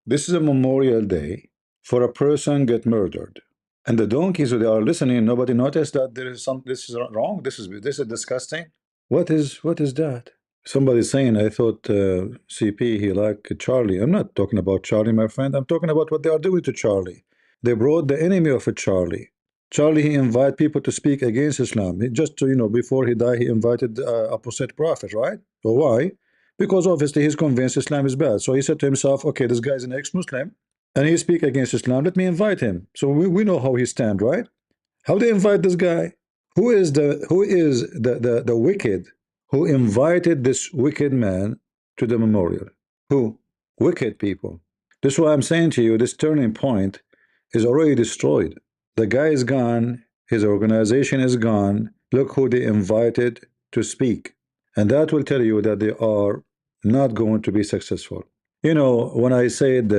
This is a memorial day for a person get murdered. And the donkeys who they are listening, nobody noticed that there is some this is wrong. This is disgusting. What is that? Somebody saying I thought CP he like Charlie. I'm not talking about Charlie, my friend. I'm talking about what they are doing to Charlie. They brought the enemy of a Charlie. Charlie, he invite people to speak against Islam. He just, before he died, he invited opposite prophet, right? So why? Because obviously he's convinced Islam is bad. So he said to himself, okay, this guy is an ex-Muslim, and he speak against Islam. Let me invite him. So we know how he stand, right? How they invite this guy? Who is the wicked who invited this wicked man to the memorial? Who? Wicked people. This is why I'm saying to you, this turning point is already destroyed. The guy is gone. His organization is gone. Look who they invited to speak. And that will tell you that they are not going to be successful. When I said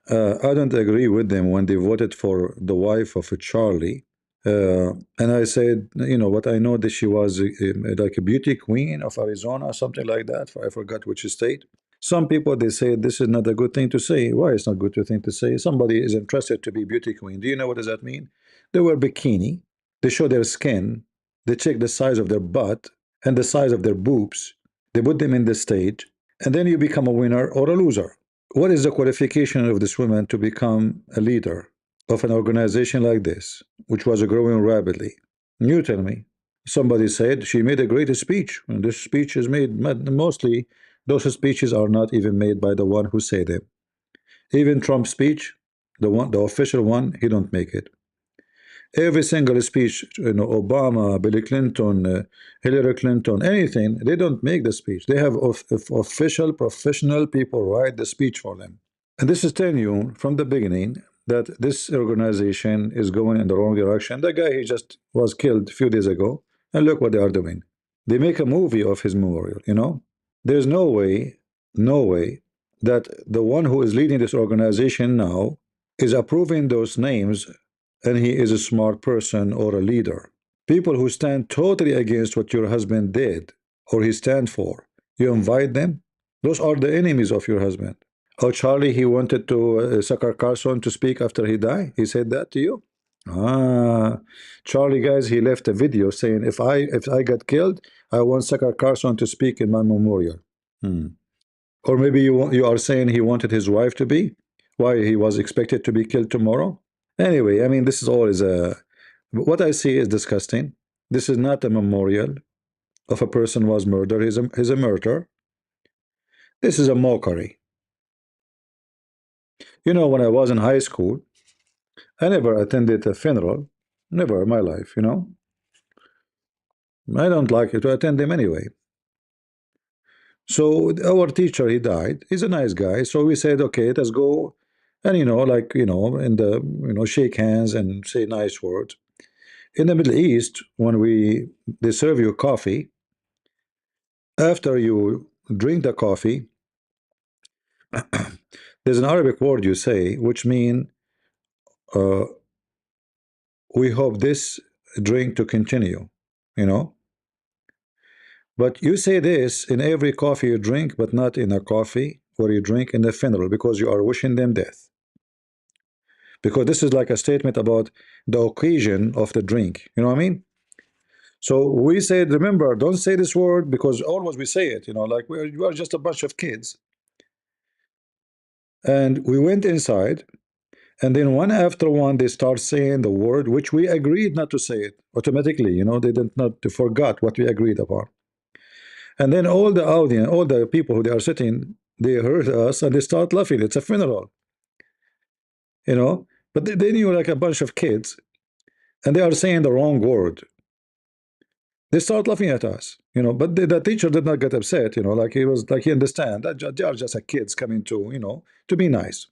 I don't agree with them when they voted for the wife of Charlie, and I said, what I know that she was like a beauty queen of Arizona, something like that. I forgot which state. Some people they say this is not a good thing to say. Why it's not good thing to say? Somebody is interested to be beauty queen. Do you know what does that mean? They wear bikini. They show their skin. They check the size of their butt and the size of their boobs. They put them in the stage, and then you become a winner or a loser. What is the qualification of this woman to become a leader of an organization like this, which was growing rapidly? You tell me. Somebody said she made a great speech, and this speech is made mostly. Those speeches are not even made by the one who said them. Even Trump's speech, the official one, he don't make it. Every single speech, Obama, Bill Clinton, Hillary Clinton, anything, they don't make the speech. They have official, professional people write the speech for them. And this is telling you from the beginning that this organization is going in the wrong direction. The guy, he just was killed a few days ago, and look what they are doing. They make a movie of his memorial. There's no way that the one who is leading this organization now is approving those names, and he is a smart person or a leader. People who stand totally against what your husband did or he stand for, you invite them. Those are the enemies of your husband. Oh, Charlie, he wanted to Sucker Carson to speak after he died. He said that to you. Charlie, guys, he left a video saying if I got killed, I want Sucker Carson to speak in my memorial. Or maybe you are saying he wanted his wife to be, why he was expected to be killed tomorrow. Anyway, I mean, this is all is a what I see is disgusting. This is not a memorial of a person was murdered. He's a murder. This is a mockery. When I was in high school, I never attended a funeral, never in my life. I don't like to attend them anyway. So our teacher, he died. He's a nice guy. So we said, okay, let's go, and shake hands and say nice words. In the Middle East, when they serve you coffee, after you drink the coffee, there's an Arabic word you say, which mean uh, we hope this drink to continue. You know. But you say this in every coffee you drink, but not in a coffee where you drink in the funeral because you are wishing them death. Because this is like a statement about the occasion of the drink. You know what I mean? So we said, remember, don't say this word because always we say it, like we are just a bunch of kids. And we went inside, and then one after one, they start saying the word which we agreed not to say it automatically. They did not to forgot what we agreed upon. And then all the audience, all the people who they are sitting, they heard us and they start laughing. It's a funeral, you know. But they knew like a bunch of kids, and they are saying the wrong word. They start laughing at us, But the teacher did not get upset, like he was like he understand that they are just a kids coming to be nice.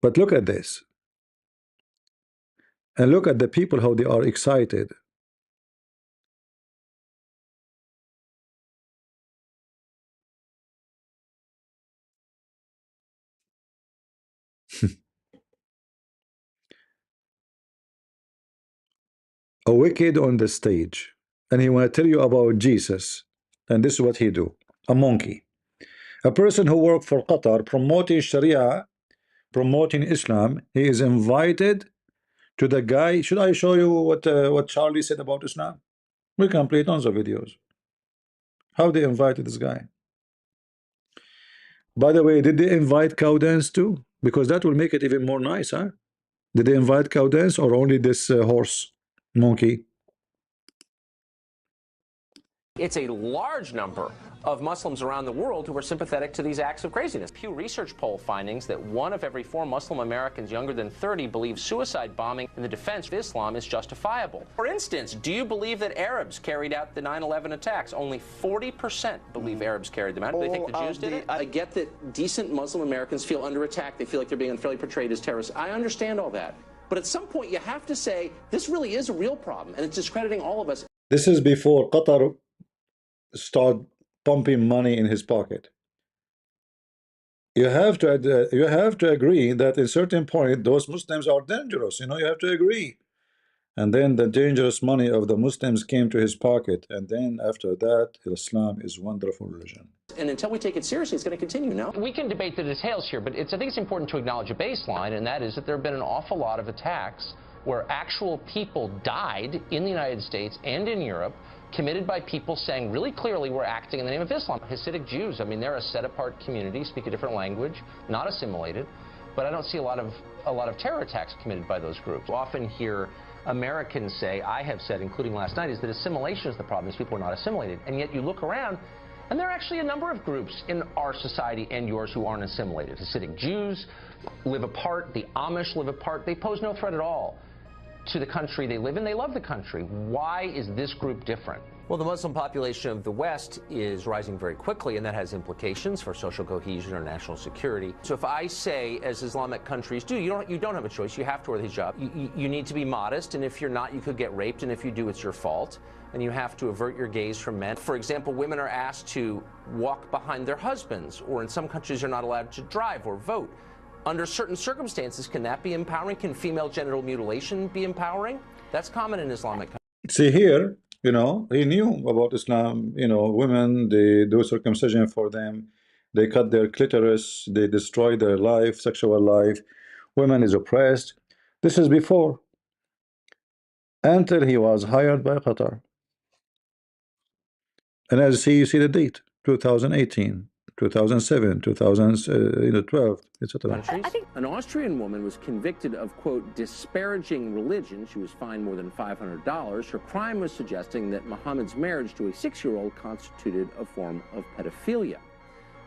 But look at this, and look at the people how they are excited. A wicked on the stage, and he want to tell you about Jesus, and this is what he do. A monkey. A person who worked for Qatar promoting Sharia, promoting Islam, he is invited to the guy. Should I show you what Charlie said about Islam? We can play tons of videos. How they invited this guy. By the way, did they invite cow dance too? Because that will make it even more nice, huh? Did they invite cow dance or only this horse monkey? It's a large number of Muslims around the world who are sympathetic to these acts of craziness. Pew Research poll findings that 1 of every 4 Muslim Americans younger than 30 believe suicide bombing in the defense of Islam is justifiable. For instance, do you believe that Arabs carried out the 9/11 attacks? Only 40% believe Arabs carried them out. Do they think the Jews did it? I get that decent Muslim Americans feel under attack. They feel like they're being unfairly portrayed as terrorists. I understand all that. But at some point, you have to say, this really is a real problem, and it's discrediting all of us. This is before Qatar start pumping money in his pocket. You have to agree that at a certain point those Muslims are dangerous. You know, you have to agree. And then the dangerous money of the Muslims came to his pocket, and then after that, Islam is a wonderful religion. And until we take it seriously, it's going to continue now. We can debate the details here, but I think it's important to acknowledge a baseline, and that is that there have been an awful lot of attacks where actual people died in the United States and in Europe, committed by people saying really clearly we're acting in the name of Islam. Hasidic Jews, I mean, they're a set-apart community, speak a different language, not assimilated, but I don't see a lot of terror attacks committed by those groups. We often hear Americans say, I have said, including last night, is that assimilation is the problem, these people are not assimilated. And yet you look around, and there are actually a number of groups in our society and yours who aren't assimilated. Hasidic Jews live apart, the Amish live apart, they pose no threat at all to the country they live in. They love the country. Why is this group different? Well, the Muslim population of the West is rising very quickly, and that has implications for social cohesion or national security. So if I say, as Islamic countries do, you don't have a choice. You have to wear the hijab. You need to be modest, and if you're not, you could get raped, and if you do, it's your fault. And you have to avert your gaze from men. For example, women are asked to walk behind their husbands, or in some countries they're not allowed to drive or vote. Under certain circumstances, can that be empowering? Can female genital mutilation be empowering? That's common in Islamic countries. See here, you know, he knew about Islam. You know, women, they do circumcision for them. They cut their clitoris. They destroy their life, sexual life. Women is oppressed. This is before, until he was hired by Qatar. And as you see the date, 2018. 2007, 2012, etc. An Austrian woman was convicted of, quote, disparaging religion. She was fined more than $500. Her crime was suggesting that Muhammad's marriage to a 6-year-old constituted a form of pedophilia.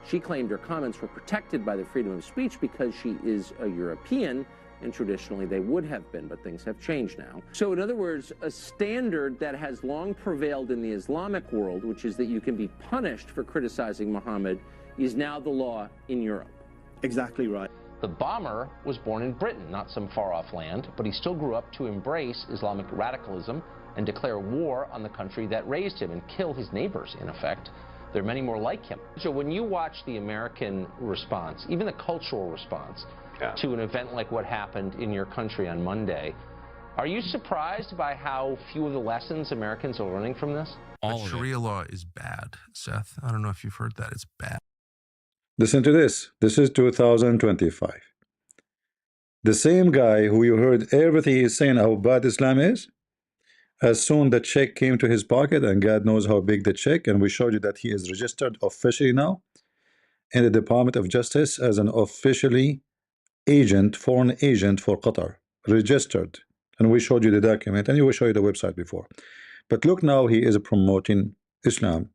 She claimed her comments were protected by the freedom of speech because she is a European, and traditionally they would have been, but things have changed now. So in other words, a standard that has long prevailed in the Islamic world, which is that you can be punished for criticizing Muhammad, is now the law in Europe. Exactly right. The bomber was born in Britain, not some far-off land, but he still grew up to embrace Islamic radicalism and declare war on the country that raised him and kill his neighbors, in effect. There are many more like him. So when you watch the American response, even the cultural response, to an event like what happened in your country on Monday, are you surprised by how few of the lessons Americans are learning from this? Sharia law is bad, Seth. I don't know if you've heard that. It's bad. Listen to this. This is 2025. The same guy who you heard everything he's saying how bad Islam is, as soon the check came to his pocket, and God knows how big the check, and we showed you that he is registered officially now in the Department of Justice as an officially agent, foreign agent for Qatar, registered. And we showed you the document, and we showed you the website before. But look now, he is promoting Islam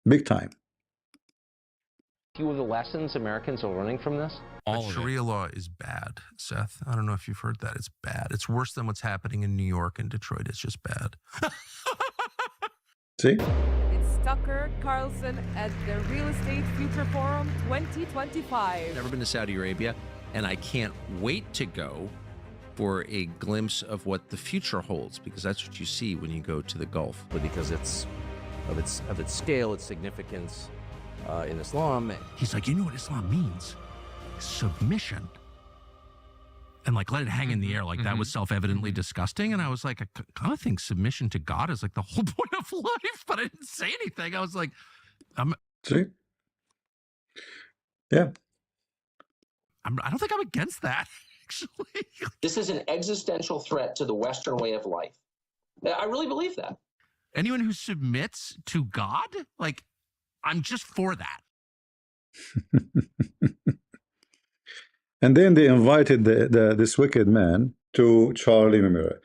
big time. Few of the lessons Americans are learning from this? Sharia law is bad, Seth. I don't know if you've heard that. It's bad. It's worse than what's happening in New York and Detroit. It's just bad. See? It's Tucker Carlson at the Real Estate Future Forum 2025. Never been to Saudi Arabia, and I can't wait to go for a glimpse of what the future holds, because that's what you see when you go to the Gulf. But because it's of its scale, its significance in Islam. He's like, you know what Islam means? Submission. And like, let it hang in the air. Like that was self-evidently disgusting. And I was like, I kind of think submission to God is like the whole point of life, but I didn't say anything. I was like, See? Yeah. I don't think I'm against that, actually. This is an existential threat to the Western way of life. I really believe that. Anyone who submits to God, like, I'm just for that. And then they invited this wicked man to Charlie Memorial.